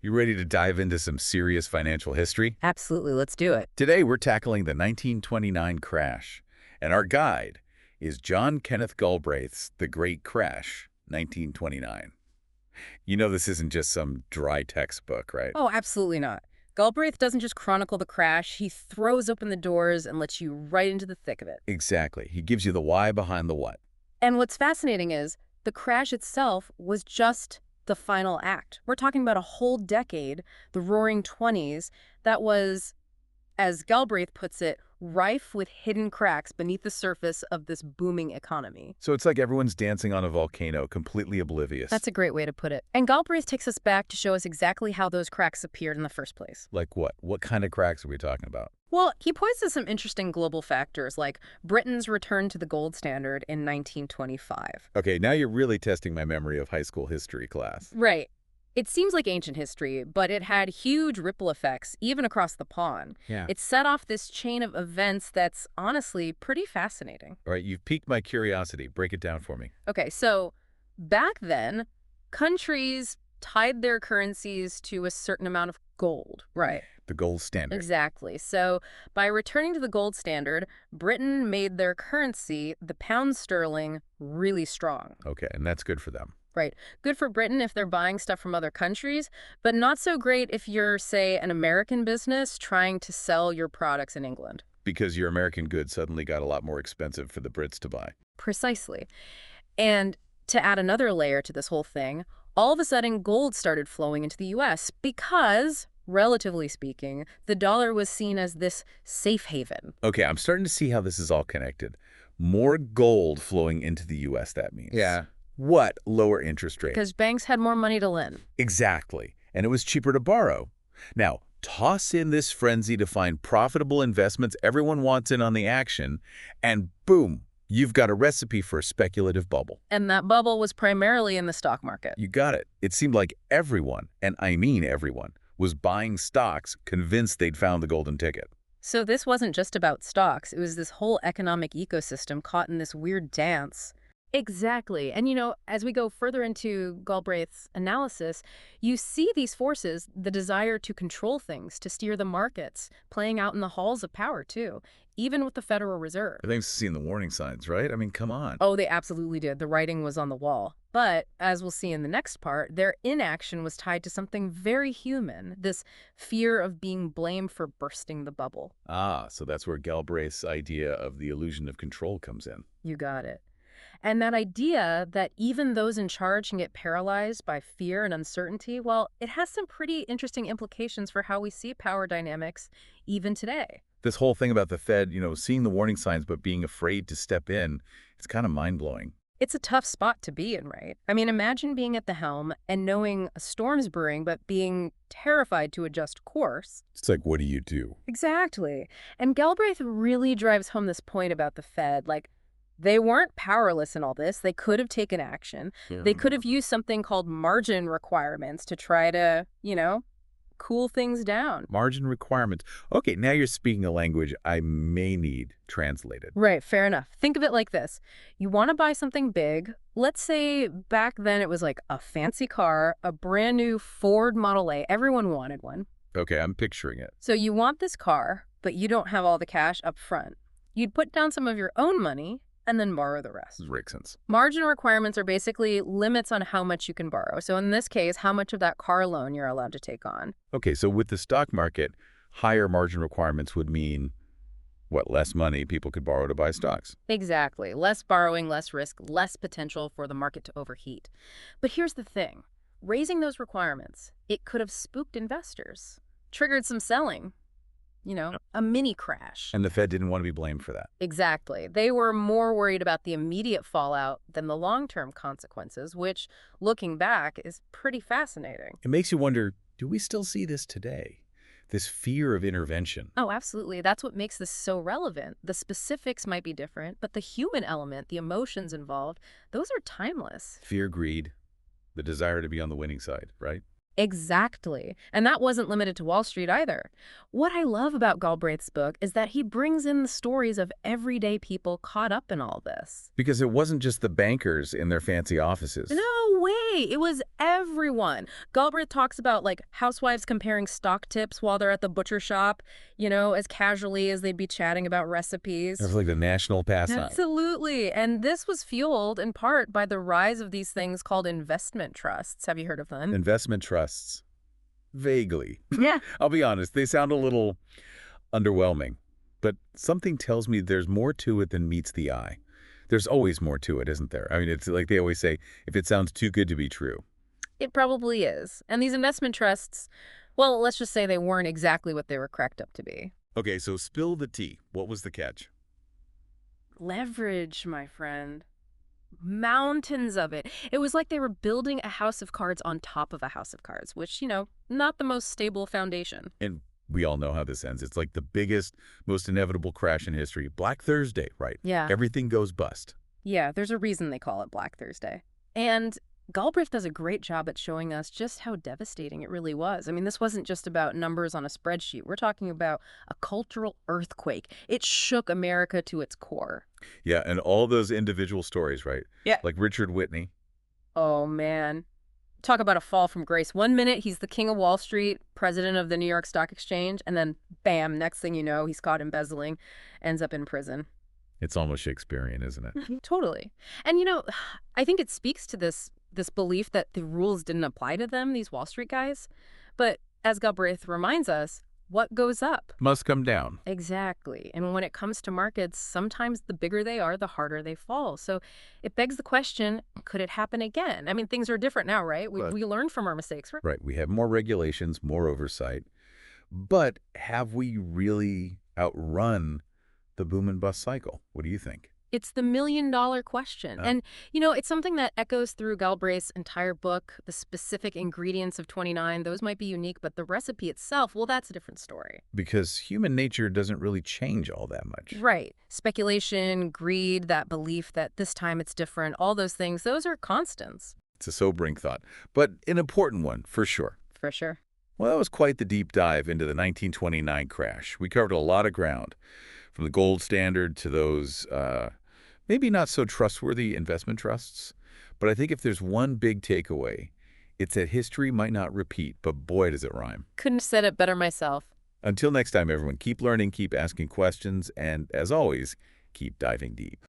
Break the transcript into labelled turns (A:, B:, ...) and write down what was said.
A: You ready to dive into some serious financial history?
B: Absolutely, let's do it.
A: Today, we're tackling the 1929 crash, and our guide is John Kenneth Galbraith's The Great Crash, 1929. You know this isn't just some dry textbook, right?
B: Oh, absolutely not. Galbraith doesn't just chronicle the crash, he throws open the doors and lets you right into the thick of it.
A: Exactly. He gives you the why behind the what.
B: And what's fascinating is the crash itself was just the final act. We're talking about a whole decade, the Roaring Twenties, that was, as Galbraith puts it, rife with hidden cracks beneath the surface of this booming economy.
A: So it's like everyone's dancing on a volcano, completely oblivious.
B: That's a great way to put it. And Galbraith takes us back to show us exactly how those cracks appeared in the first place.
A: Like what? What kind of cracks are we talking about?
B: Well, he points to some interesting global factors, like Britain's return to the gold standard in 1925.
A: Okay, now you're really testing my memory of high school history class.
B: Right. It seems like ancient history, but it had huge ripple effects, even across the pond.
A: Yeah.
B: It set off this chain of events that's honestly pretty fascinating.
A: All right, you've piqued my curiosity. Break it down for me.
B: Okay, so back then, countries tied their currencies to a certain amount of gold. Right.
A: The gold standard.
B: Exactly. So by returning to the gold standard, Britain made their currency, the pound sterling, really strong.
A: Okay, and that's good for them.
B: Right. Good for Britain if they're buying stuff from other countries, but not so great if you're, say, an American business trying to sell your products in England.
A: Because your American goods suddenly got a lot more expensive for the Brits to buy.
B: Precisely. And to add another layer to this whole thing, all of a sudden gold started flowing into the U.S. because, relatively speaking, the dollar was seen as this safe haven.
A: Okay, I'm starting to see how this is all connected. More gold flowing into the U.S., that means. Yeah. What? Lower interest rate.
B: Because banks had more money to lend.
A: Exactly. And it was cheaper to borrow. Now, toss in this frenzy to find profitable investments everyone wants in on the action, and boom, you've got a recipe for a speculative bubble.
B: And that bubble was primarily in the stock market.
A: You got it. It seemed like everyone, and I mean everyone, was buying stocks convinced they'd found the golden ticket.
B: So this wasn't just about stocks. It was this whole economic ecosystem caught in this weird dance. Exactly. And, as we go further into Galbraith's analysis, you see these forces, the desire to control things, to steer the markets, playing out in the halls of power, too, even with the Federal Reserve.
A: Everything's seeing the warning signs, right? I mean, come on.
B: Oh, they absolutely did. The writing was on the wall. But, as we'll see in the next part, their inaction was tied to something very human, this fear of being blamed for bursting the bubble.
A: Ah, so that's where Galbraith's idea of the illusion of control comes in.
B: You got it. And that idea that even those in charge can get paralyzed by fear and uncertainty, well, it has some pretty interesting implications for how we see power dynamics even today.
A: This whole thing about the Fed, seeing the warning signs but being afraid to step in, it's kind of mind-blowing.
B: It's a tough spot to be in, right? I mean, imagine being at the helm and knowing a storm's brewing, but being terrified to adjust course.
A: It's like, what do you do?
B: Exactly. And Galbraith really drives home this point about the Fed, like, they weren't powerless in all this. They could have taken action.
A: Yeah.
B: They could have used something called margin requirements to try to, cool things down.
A: Margin requirements. Okay, now you're speaking a language I may need translated.
B: Right, fair enough. Think of it like this. You want to buy something big. Let's say back then it was like a fancy car, a brand new Ford Model A. Everyone wanted one.
A: Okay, I'm picturing it.
B: So you want this car, but you don't have all the cash up front. You'd put down some of your own money and then borrow the rest.
A: This makes sense.
B: Margin requirements are basically limits on how much you can borrow. So in this case, how much of that car loan you're allowed to take on.
A: Okay, so with the stock market, higher margin requirements would mean, what, less money people could borrow to buy stocks.
B: Exactly. Less borrowing, less risk, less potential for the market to overheat. But here's the thing. Raising those requirements, it could have spooked investors, triggered some selling. A mini crash.
A: And the Fed didn't want to be blamed for that.
B: Exactly. They were more worried about the immediate fallout than the long-term consequences, which, looking back, is pretty fascinating.
A: It makes you wonder, do we still see this today? This fear of intervention.
B: Oh, absolutely. That's what makes this so relevant. The specifics might be different, but the human element, the emotions involved, those are timeless.
A: Fear, greed, the desire to be on the winning side, right?
B: Exactly. And that wasn't limited to Wall Street either. What I love about Galbraith's book is that he brings in the stories of everyday people caught up in all this.
A: Because it wasn't just the bankers in their fancy offices.
B: No way! It was everyone. Galbraith talks about, like, housewives comparing stock tips while they're at the butcher shop, as casually as they'd be chatting about
A: It
B: recipes.
A: was like the national pastime.
B: Absolutely. And this was fueled in part by the rise of these things called investment trusts. Have you heard of them?
A: Investment trusts. Vaguely.
B: Yeah.
A: I'll be honest, they sound a little underwhelming. But something tells me there's more to it than meets the eye. There's always more to it, isn't there? I mean, it's like they always say, if it sounds too good to be true.
B: It probably is. And these investment trusts, well, let's just say they weren't exactly what they were cracked up to be.
A: Okay, so spill the tea. What was the catch?
B: Leverage, my friend. Mountains of it. It was like they were building a house of cards on top of a house of cards, which, not the most stable foundation.
A: And we all know how this ends. It's like the biggest, most inevitable crash in history. Black Thursday, right?
B: Yeah.
A: Everything goes bust.
B: Yeah, there's a reason they call it Black Thursday. And Galbraith does a great job at showing us just how devastating it really was. I mean, this wasn't just about numbers on a spreadsheet. We're talking about a cultural earthquake. It shook America to its core.
A: Yeah, and all those individual stories, right?
B: Yeah.
A: Like Richard Whitney.
B: Oh, man. Talk about a fall from grace. One minute, he's the king of Wall Street, president of the New York Stock Exchange, and then, bam, next thing you know, he's caught embezzling, ends up in prison.
A: It's almost Shakespearean, isn't it?
B: Totally. And, I think it speaks to this belief that the rules didn't apply to them, these Wall Street guys. But as Galbraith reminds us, what goes up?
A: Must come down.
B: Exactly. And when it comes to markets, sometimes the bigger they are, the harder they fall. So it begs the question, could it happen again? I mean, things are different now, right? We learned from our mistakes, right?
A: Right. We have more regulations, more oversight. But have we really outrun the boom and bust cycle? What do you think?
B: It's the million-dollar question. And, it's something that echoes through Galbraith's entire book. The specific ingredients of 29, those might be unique, but the recipe itself, well, that's a different story.
A: Because human nature doesn't really change all that much.
B: Right. Speculation, greed, that belief that this time it's different, all those things, those are constants.
A: It's a sobering thought, but an important one, for sure.
B: For sure.
A: Well, that was quite the deep dive into the 1929 crash. We covered a lot of ground, from the gold standard to those maybe not so trustworthy investment trusts. But I think if there's one big takeaway, it's that history might not repeat, but boy, does it rhyme.
B: Couldn't have said it better myself.
A: Until next time, everyone, keep learning, keep asking questions, and as always, keep diving deep.